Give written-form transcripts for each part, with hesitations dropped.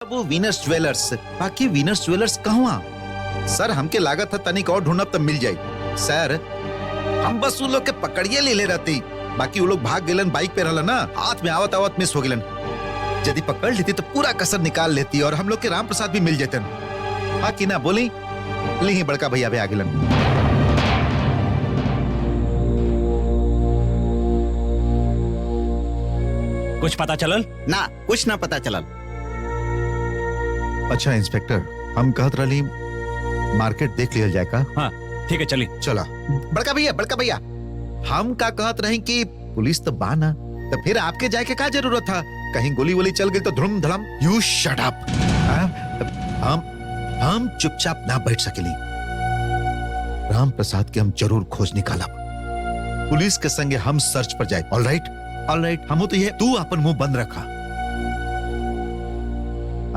वो Venus jewellers, बाकी Venus jewellers कहवा? सर हमके लागत था तनिक और ढूंढब तब मिल जाई। सर हम बस उन लोग के पकड़िए ले रहती, बाकी वो लोग भाग गेलन, बाइक पे रहला ना, हाथ में आवत आवत मिस हो गेलन। यदि पकड़ लेती तो पूरा कसर निकाल लेती और हम लोग के राम प्रसाद भी मिल जेतन। हाँ कि ना बोली? ली बड़का भैया भी आ गेलन। कुछ पता चलल? ना कुछ ना पता चलल। अच्छा इंस्पेक्टर, हम कहत रही मार्केट देख लिया जाए का? हाँ ठीक है चली। चला बड़का भैया हम का कहत रहे कि पुलिस तो बा ना, तो फिर आपके जाए के का जरूरत था? कहीं गोली वोली चल गई तो धुम धड़म। You shut up. हम चुपचाप ना बैठ सकेली। राम प्रसाद के हम जरूर खोज निकालब। पुलिस के संगे हम सर्च पर जाए। ऑल राइट हम तो ये तू अपन मुंह बंद रखा।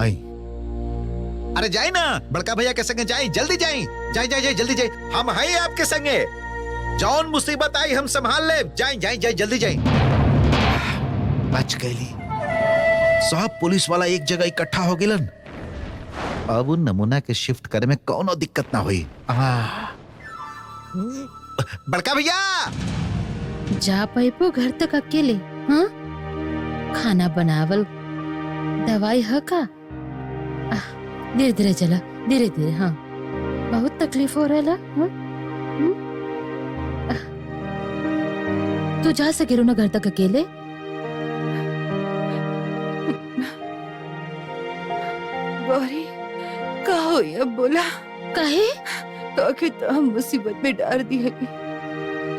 आई अरे जाए ना, बड़का भैया के संगे जाए, जल्दी जाए जल्दी जाए। हम हैं आपके संगे, जौन मुसीबत आई हम संभाल ले। जाए जल्दी जाए। बच गई। सब पुलिस वाला एक जगह इकट्ठा हो गिलन। अब उन नमूना के शिफ्ट करे में कौनो दिक्कत ना हुई। बड़का भैया जा पाइपो घर तक अकेले? हाँ, खाना बनावल, दवाई है का? धीरे धीरे चला, धीरे धीरे। हाँ बहुत तकलीफ हो रहा है। तू जा सके रो ना घर तक अकेले? गौरी कहो ये बोला काहे? तो आखिर तो हम मुसीबत में डाल दी है।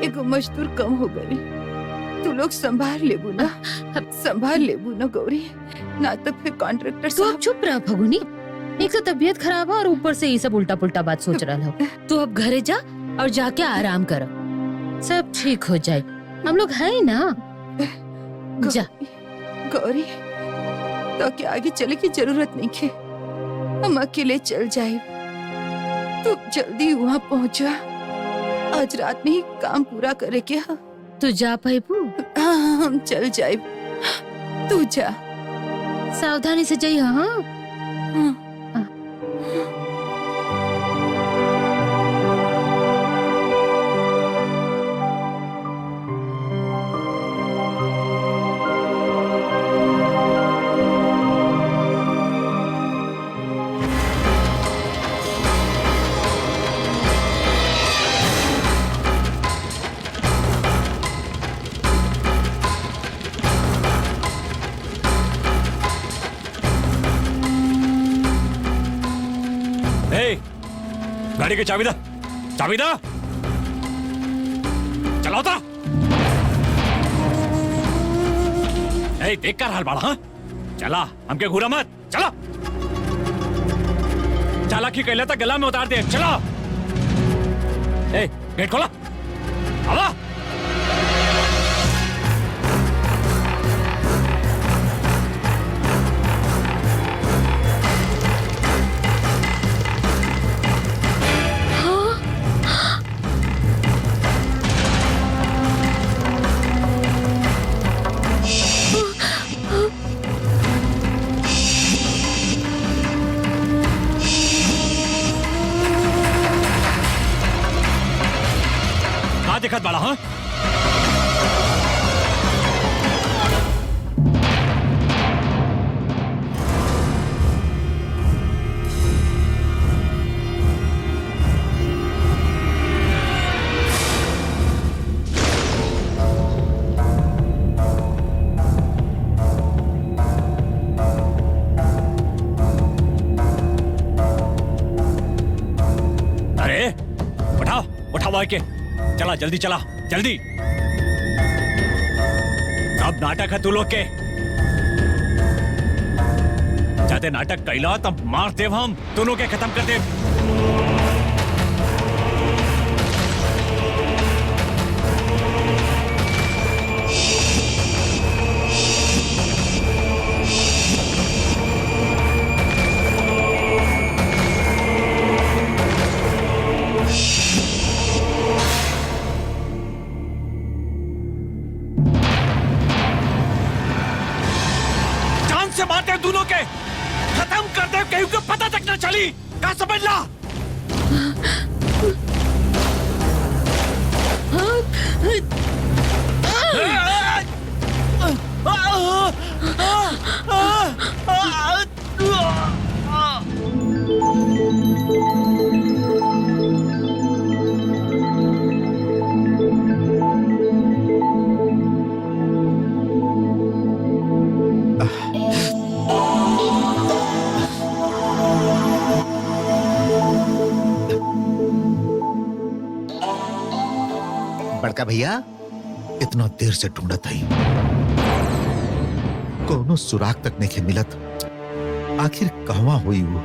एगो मजदूर कम हो गई, तू लोग संभाल लेबू ना, संभाल लेबू ना गौरी, ना तो फिर कॉन्ट्रैक्टर तू अब चुप रह फगुनी। एक तो तबीयत खराब है और ऊपर से ये सब उल्टा पुल्टा बात सोच रहा हो। तू अब घरे जा और जाके आराम कर, सब ठीक हो जाए। हम लोग हैं ना। जा गौरी, तो क्या आगे चले की जरूरत नहीं है, हम अकेले चल जाए। तू जल्दी वहाँ पहुँचा, आज रात में ही काम पूरा करे के है। तू जा पाइपू। हाँ हम चल जाए, तू जा। सावधानी से जाइए। हाँ हाँ। गाड़ी की चाबी दा, चाबी दा। चलाओ ता। देख कर हाल बाड़ा। हाँ चला, हमके घूरा मत। चला, चालाकी कहला था गला में उतार दे। चला। गेट खोला। आवा। दिखत बाड़ा। हाँ अरे उठाओ उठाओ के। चला जल्दी, चला जल्दी। सब नाटक है तू लोग के। जाते नाटक कैला तब मार देव हम दोनों के खत्म कर दे। से मारते हैं दोनों के, खत्म न चली का समझ ला। बड़का भैया इतना देर से ढूंढत हई, कोनो सुराग तक नहीं मिलत। आखिर कहवा हुई वो?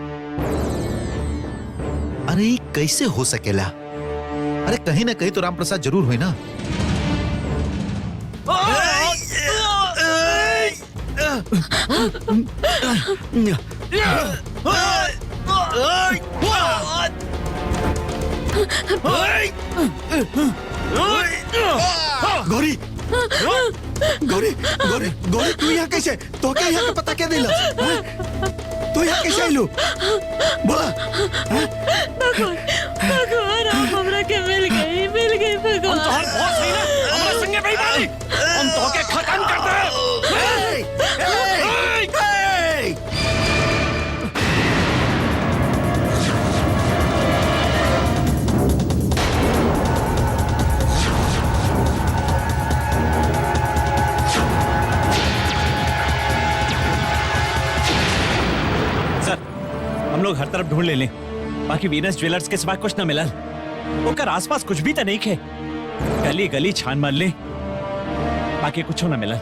अरे ये कैसे हो सकेला? अरे कहीं ना कहीं तो राम प्रसाद जरूर हुई ना। गौरी गौरी गौरी गौरी तू यहाँ कैसे? तो क्या यहाँ का पता क्या दिला? तू यहाँ कैसे आइलू? बोला। भगवान आप हमरा के मिल गई भगवान। हम तो हर बहुत सही ना, हमारे संगे बेईमानी, हम तो के खत्म कर दे। हम लोग हर तरफ ढूंढ ले लें, बाकी वीनस ज्वेलर्स के सिवा कुछ ना मिला। ओकर आसपास कुछ भी तो नहीं खे। गली गली छान मार ले, बाकी कुछ ना मिला।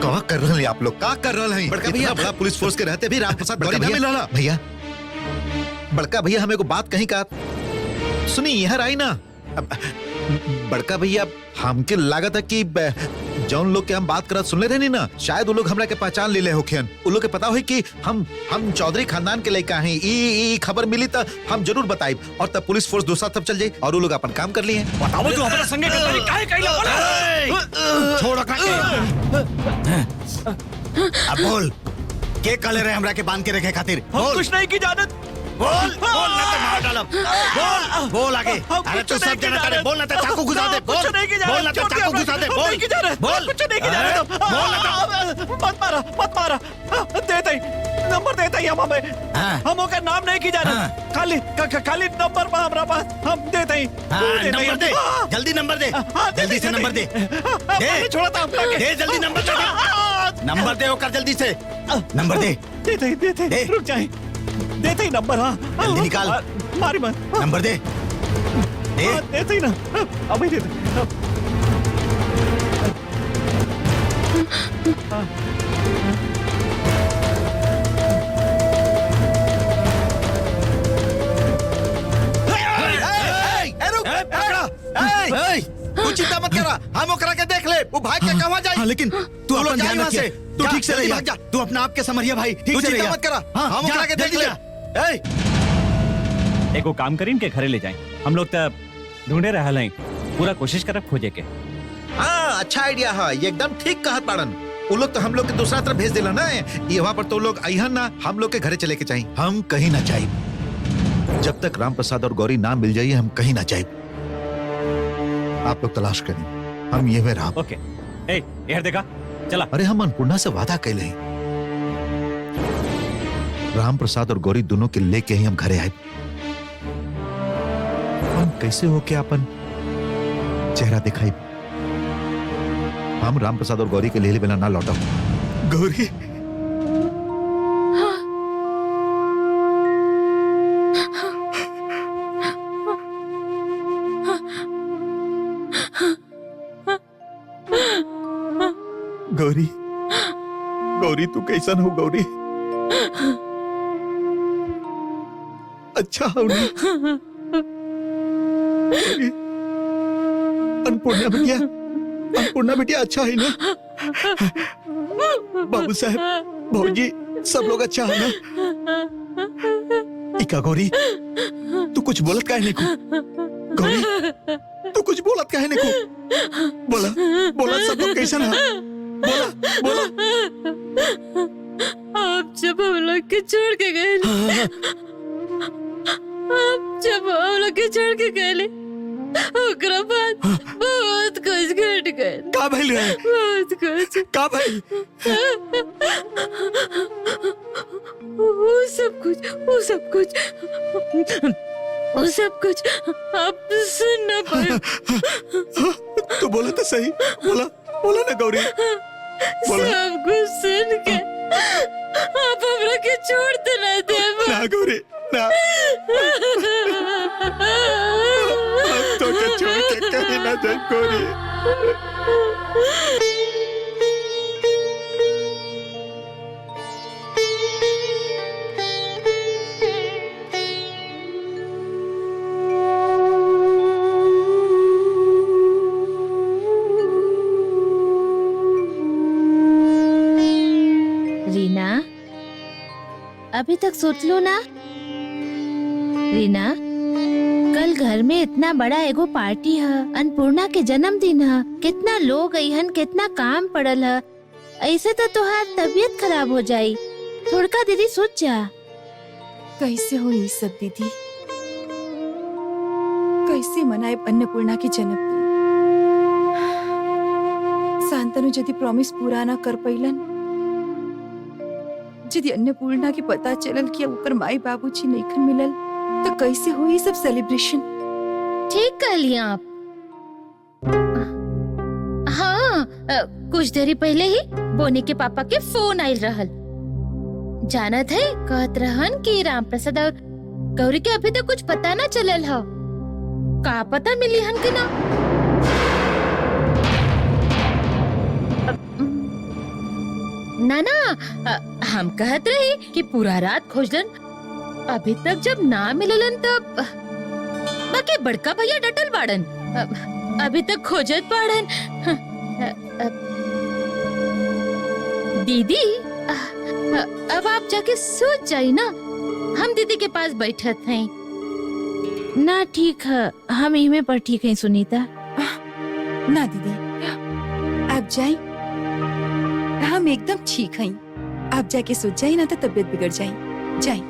का कर रहे हैं आप लोग? का कर रहे हैं? बड़का भैया बड़ा पुलिस फोर्स के रहते भी राम प्रसाद गौरी ना मिला। भैया बड़का भैया हमें को बात कहीं का सुनी यहाँ आई ना। बड़का भैया हमके लागत है कि जौन लोग के हम बात करत सुनले रहे ना, शायद वो लोग हमरा के पहचान ले होखेन। उन लोग के पता होई कि हम चौधरी खानदान के लड़का हैं। ई खबर मिली तो हम जरूर बताइब, और तब पुलिस फोर्स दूसरा तब चल जाए और वो लोग अपन काम कर लिए। बताओ तू हमारे संगे करता काहे कहला बोला? छोड़ अब बोल के कले रहे हमरा के बांध के रखे खातिर? हम कुछ नहीं की जानत। बोल बोल ना तो मार डालब। बोल बोल आगे। अरे तू सब जना करे। बोल ना तो चाकू घुसा दे। बोल बोल ना तो चाकू घुसा दे। बोल बोल कुछ नहीं की जानत। बोल ना मत मारा देते नंबर देता ही हम ओकर नाम नहीं की जानत। खाली नंबर पर हमरा पास हम देते ही। नंबर दे, जल्दी नंबर दे, जल्दी से नंबर दे। दे छोड़ा था दे, जल्दी नंबर दे। नंबर दे होकर जल्दी से नंबर दे। देते रुक जाए, देते ही नंबर। हाँ जल्दी निकाल। मारी मत, नंबर दे दे। देते ही ना, अभी देते। तू चिंता मत करा, हम ओकरा के देख ले। वो भाग के कहां जाई? लेकिन तू अपन ध्यान रखिए। तू ठीक से रहिया, तू अपने आप के संभरिया भाई। ठीक से रहिया, मत करा। हम ओकरा के देख ले। एको काम करीन के घरे ले जाएं। हम लोग तो ढूंढे रहा हैं, पूरा कोशिश करब खोजे के। हाँ अच्छा आइडिया है, ये एकदम ठीक कहत पाड़न। वो लोग तो हम लोग के दूसरा तरफ भेज दिला ना, ये वहाँ पर तो लोग अहन ना, हम लोग के घरे चले के चाहिए। हम कहीं ना जाए जब तक राम प्रसाद और गौरी ना मिल जाइए, हम कहीं ना जाए। आप लोग तलाश करें, हम ये में रहा। ओके यार देखा चला। अरे हम अन्नपूर्णा से वादा कैले हैं, राम प्रसाद और गौरी दोनों के लेके ही हम घरे आए। हम कैसे हो के अपन चेहरा दिखाई? हम राम प्रसाद और गौरी के ले बिना ना लौटा। गौरी गौरी गौरी तू कैसन हो गौरी? अच्छा हो ना? अन्नपूर्णा बिटिया अच्छा है ना? बाबू साहब भौजी सब लोग अच्छा है ना? इका गौरी तू कुछ बोलत काहे नहीं को? गौरी तू कुछ बोलत काहे नहीं को? बोला बोला सब लोग कैसन है? बोला बोला। आप जब हम लोग के छोड़ के गए आप जब हम लोग के चढ़ के गए ओकरा बाद बहुत कुछ घट गए। का भइल रहे? बहुत कुछ का भइल? वो सब कुछ आप सुन ना पाए। तू बोला तो सही, बोला ना गौरी, बोला। सब कुछ सुन के आप हमरा के छोड़ तो ना दे। ना गौरी ना, हम तो के छोड़ के कहीं ना जाए गौरी। रीना, अभी तक सोच लो ना। रीना, कल घर में इतना बड़ा एगो पार्टी है, अन्नपूर्णा के जन्मदिन है, कितना लोग अइहन, कितना काम पड़ल है। ऐसे तो तुहार तबीयत खराब हो जाई। थोड़का दीदी सोच जा। कैसे हो ये सब दीदी? कैसे मनाए अन्नपूर्णा की जन्मदिन? शांतनु यदि प्रॉमिस पूरा ना कर पैलन, यदि अन्नपूर्णा के पता चलल कि ओकर माई बाबूजी नइखन मिलल, तो कैसे हो ये सब सेलिब्रेशन? ठीक कहलिए आप। हाँ, कुछ देरी पहले ही बोनी के पापा के फोन आयल रहल। जानत है, कहत रहन कि राम प्रसाद और गौरी के अभी तक कुछ पता ना चलल है। का पता मिली हन कि ना? ना हम कहत रही कि पूरा रात खोजलन, अभी तक जब ना मिललन तब बाकी बड़का भैया डटल बाड़न, अभी तक खोजत बाड़न। दीदी, अब आप जाके सोच जाई ना, हम दीदी के पास बैठत हैं ना। ठीक है, हम इमे पर ठीक है सुनीता। ना दीदी, आप जाए, हम एकदम ठीक हैं। आप जाके सोच जाए ना तो तबीयत बिगड़ जाए। जाए।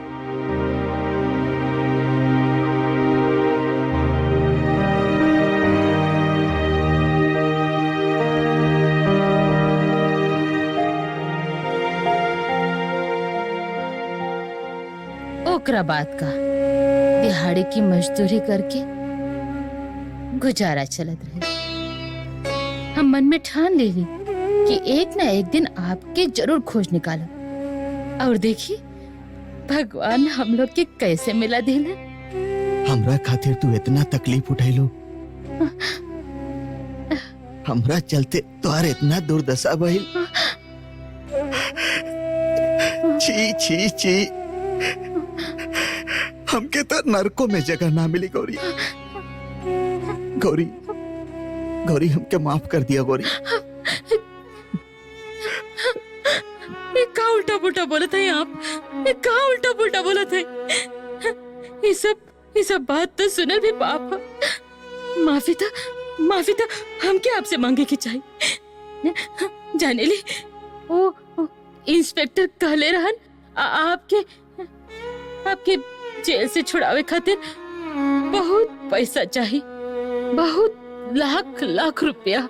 ओकरा बात का दिहाड़ी की मजदूरी करके गुजारा चलत रहे। हम मन में ठान ले ली कि एक ना एक दिन आपके जरूर खोज निकालो। और देखिए भगवान हम लोग के कैसे मिला दिले। हमरा खातिर तू इतना तकलीफ उठैलो, हमरा चलते तोहर इतना दुर्दशा भइल। छी छी छी, हमके तो नरकों में जगह ना मिली गौरी। गौरी गौरी, हमके माफ कर दिया गौरी। का उल्टा पुल्टा बोला था आप? का उल्टा पुल्टा बोला था? ये सब बात तो सुनल भी पाप है। माफी तो हमके आपसे मांगे की चाहिए। जाने ली, वो इंस्पेक्टर कहले रहन आपके जेल से छुड़ावे खातिर बहुत पैसा चाहिए, बहुत लाख रुपया।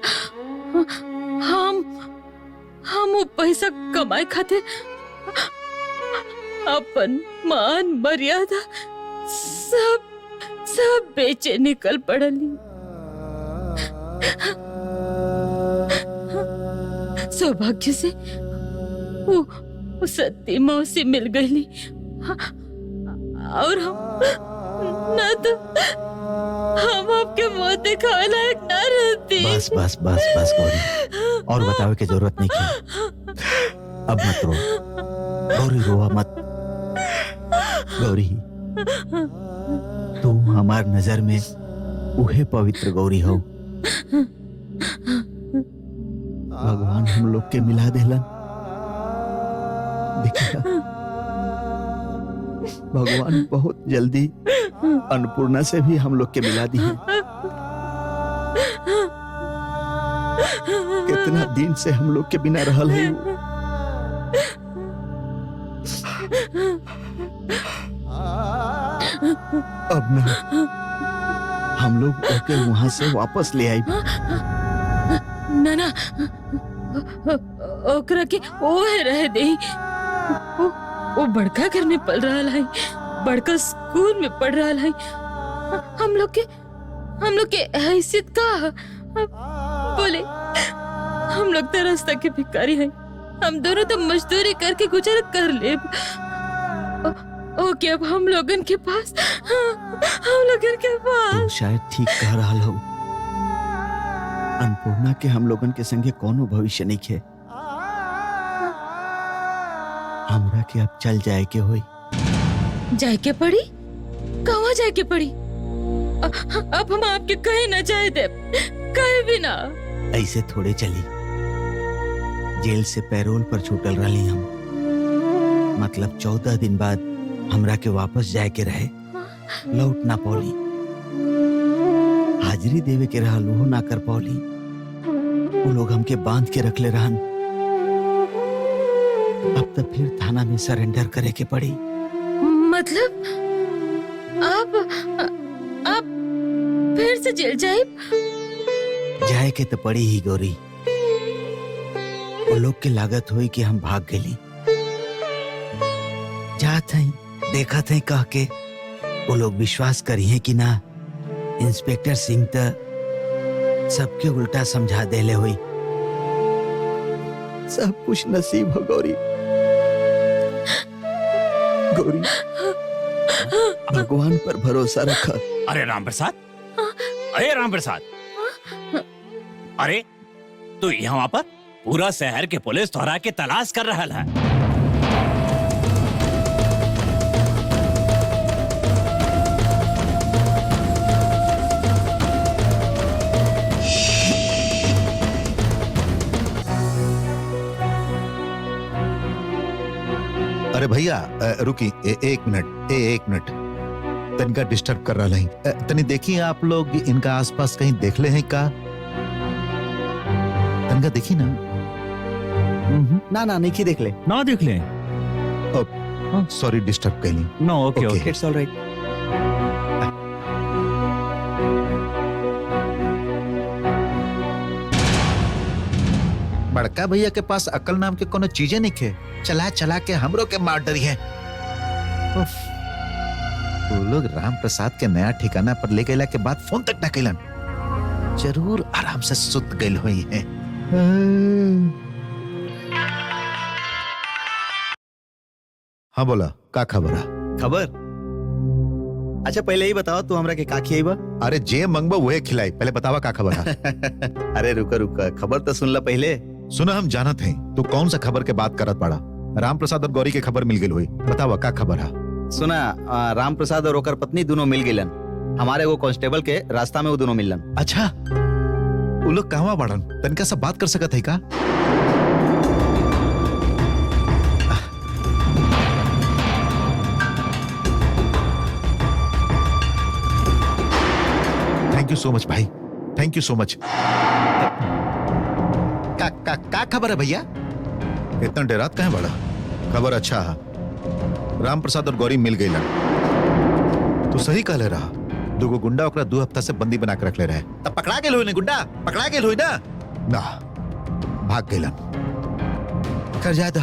हम वो पैसा कमाए खातिर अपन मान मर्यादा सब बेचे निकल पड़ली। सौभाग्य से वो सत्ती मौसी मिल गई, और ना तो हम आपके मुंह दिखावे लायक ना रहती। बस गौरी, और बतावे की जरूरत नहीं है। अब मत रो गौरी, रोआ मत गौरी। तू हमार नजर में उहे पवित्र गौरी हो। भगवान हम लोग के मिला देलन। देखिए, भगवान बहुत जल्दी अन्नपूर्णा से भी हम लोग के मिला दी है। कितना दिन से हम लोग के बिना रहल है। अब ना हम लोग ओके वहां से वापस ले आई। ना ना ओकरा के ओहे रह दे। वो बड़का घर में पल रहा है, बड़का स्कूल में पढ़ रहा है। हम लोग के हैसियत का बोले, हम लोग तो रास्ता के भिखारी हैं। हम दोनों तो मजदूरी करके गुजारा कर ले। ओके अब हम लोगन के पास तो शायद ठीक कह रहा हो। अन्नपूर्णा के हम लोगन के संगे कोनो भविष्य नहीं है। हमरा के अब चल जाए के होई। जाए के पड़ी? कहाँ जाए के पड़ी? अब हम आपके कहे न जाए दे, कहे भी ना। ऐसे थोड़े चली। जेल से पैरोल पर छूटल रही हम, मतलब 14 दिन बाद हमरा के वापस जाए के रहे, लौट ना पौली। हाजिरी देवे के रहल वो ना कर पौली। वो लोग हमके बांध के रख ले रहन। अब तो फिर थाना में सरेंडर करे के पड़ी। मतलब आप फिर से जेल जाए के तो पड़ी ही गौरी। वो लोग के लागत हुई कि हम भाग गली। जात हैं, देखा थे कह के वो लोग विश्वास करिए कि ना। इंस्पेक्टर सिंह तो सबके उल्टा समझा देले हुई। सब कुछ नसीब हो गौरी। गौरी भगवान पर भरोसा रखा। अरे राम प्रसाद, अरे तू यहाँ पर पूरा शहर के पुलिस तोहरा के तलाश कर रहा है। अरे भैया रुकी एक मिनट तनिका डिस्टर्ब कर रहा है। तनी देखिए आप लोग इनका आसपास कहीं देख ले हैं का? तनिका देखी ना। ना नहीं देख ले। ना देख ले। सॉरी डिस्टर्ब कैली। नो ओके इट्स ऑलराइट। बड़का भैया के पास अकल नाम के कोनो चीजें नहीं खे। चला के हमरो के मार डरी है। वो लोग राम प्रसाद के नया ठिकाना पर ले गए के बाद फोन तक न कैलन। जरूर आराम से सुत गई हुई है। हाँ बोला, का खबर है? खबर? अच्छा पहले ही बताओ तू हमरा के का खियाइबा? अरे जे मंगबा वही खिलाई, पहले बतावा का खबर है। अरे रुका खबर तो सुन ला पहले। सुना हम जानत हैं तू कौन सा खबर के बात करत पड़ा। राम प्रसाद और गौरी के खबर मिल गई हुई, बतावा का खबर है? सुना राम प्रसाद और ओकर पत्नी दोनों मिल गिलन। हमारे वो कांस्टेबल के रास्ता में वो दोनों मिलन। अच्छा वो लोग कहवा बाड़न? तनका सब बात कर सकत है का? थैंक यू सो मच भाई, थैंक यू सो मच। का खबर है भैया? इतना डरात कहाँ बड़ा? खबर अच्छा है, राम प्रसाद और गौरी मिल गई। तो सही कहले रहा। दुगो गुंडा ओकरा 2 हफ्ता से बंदी बना के रख ले रहे। तब पकड़ा गेल हुई गुंडा, पकड़ा गेल हुई ना भाग गेलन। कर जादा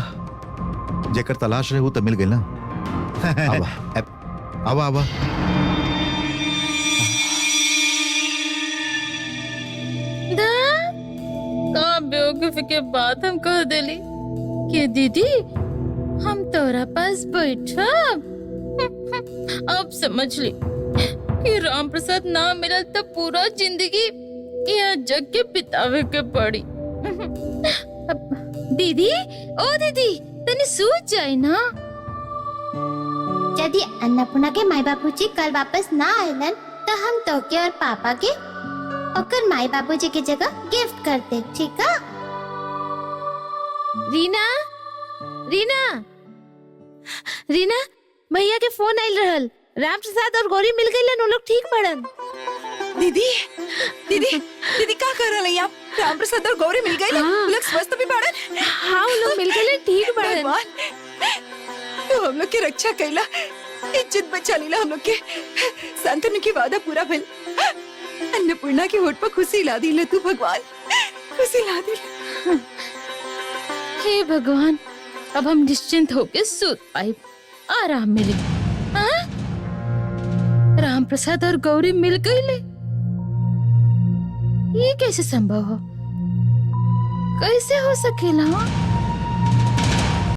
जेकर तलाश रहे वो तो मिल गई ना। आवा बेवकूफी के बात हम कह देली कि दीदी हम तोरा पास बैठब। अब समझ ली कि राम प्रसाद ना मिलल तो पूरा जिंदगी यहाँ जग के बितावे के पड़ी। दीदी ओ दीदी तनी सूझ जाए ना। यदि अन्नपूर्णा के माई बाबूजी कल वापस ना आएलन तो हम तोके और पापा के ओकर माई बाबूजी की जगह गिफ्ट कर दे, ठीक है? रीना भैया के फोन आइल रहल। राम प्रसाद और गौरी मिल गईलन, वो लोग ठीक पड़न। दीदी का कर रही आप? राम प्रसाद और गौरी मिल गए? लोग स्वस्थ भी पड़न? हाँ वो लोग मिल गईलन, ठीक पड़न। तो हम लोग की रक्षा कैला इज्जत बचा लीला हम लोग के संतन की वादा पूरा भइल। अन्नपूर्णा के होठ पर खुशी ला दी ले तू भगवान, खुशी ला दी। हे भगवान, अब हम निश्चिंत होके सूत पाए, आराम मिले। हाँ? राम प्रसाद और गौरी मिल गई ले, ये कैसे संभव हो? कैसे हो सकेला?